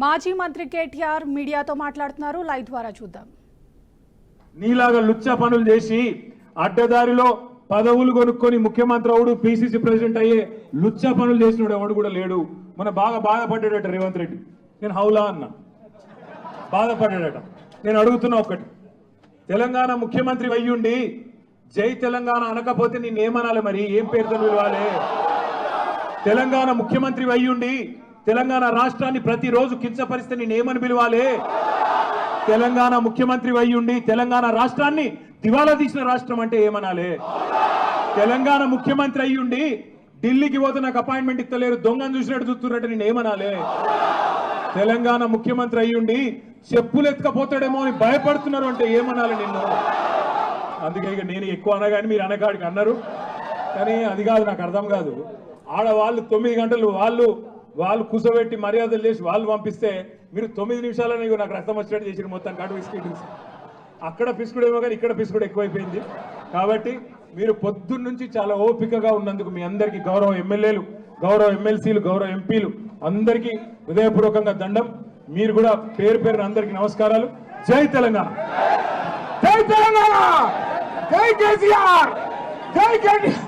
మాజీ మంత్రి కేటీఆర్ మీడియాతో మాట్లాడుతున్నారు. లైవ్ ద్వారా చూద్దాం. నీలాగా లుచ్చ పనులు చేసి అడ్డదారిలో పదవులు కొనుక్కొని ముఖ్యమంత్రి అవుడు పిసిసి ప్రెసిడెంట్ అయ్యే లుచ్చ పనులు చేసినాడు ఎవడు కూడా లేడు. మన బాగా బాధపడ్డాడట రేవంత్ రెడ్డి. నేను హౌలా అన్నా, బాధపడ్డాడట. నేను అడుగుతున్నా ఒకటి, తెలంగాణ ముఖ్యమంత్రి అయ్యుండి జై తెలంగాణ అనకపోతే నేనేమనాలి? మరి ఏం పేరుతో పిలవాలి? తెలంగాణ ముఖ్యమంత్రి అయ్యుండి తెలంగాణ రాష్ట్రాన్ని ప్రతిరోజు కించపరిస్తే నేనేమని పిలవాలి? తెలంగాణ ముఖ్యమంత్రి అయ్యుండి తెలంగాణ రాష్ట్రాన్ని దివాలా తీసిన రాష్ట్రం అంటే ఏమనాలి? తెలంగాణ ముఖ్యమంత్రి అయ్యుండి ఢిల్లీకి పోతే నాకు అపాయింట్మెంట్ ఇస్తలేరు, దొంగను చూసినట్టు చూస్తున్నట్టు నేను ఏమనాలి? తెలంగాణ ముఖ్యమంత్రి అయ్యుండి చెప్పులు ఎత్తుకపోతాడేమో అని భయపడుతున్నారు అంటే ఏమనాలి నిన్ను? అందుకే ఇక నేను ఎక్కువ అనగాని మీరు అనకాడికి అన్నారు, కానీ అది కాదు, నాకు అర్థం కాదు. ఆడవాళ్ళు 9 గంటలు వాళ్ళు కూసబెట్టి మర్యాదలు చేసి వాళ్ళు పంపిస్తే మీరు 9 నిమిషాలని నాకు రక్తం వచ్చినట్టు చేసి మొత్తం కాటు బిస్కెట్ అక్కడ పిసుకుడేమో కానీ ఇక్కడ పిసుకుడు ఎక్కువైపోయింది. కాబట్టి మీరు పొద్దున్న నుంచి చాలా ఓపికగా ఉన్నందుకు మీ అందరికీ గౌరవ ఎమ్మెల్యేలు, గౌరవ ఎమ్మెల్సీలు, గౌరవ ఎంపీలు అందరికీ హృదయపూర్వకంగా దండం. మీరు కూడా పేరు పేరున అందరికీ నమస్కారాలు. జై తెలంగాణ, జై తెలంగాణ, జై కేసీఆర్, జై కేటీఆర్.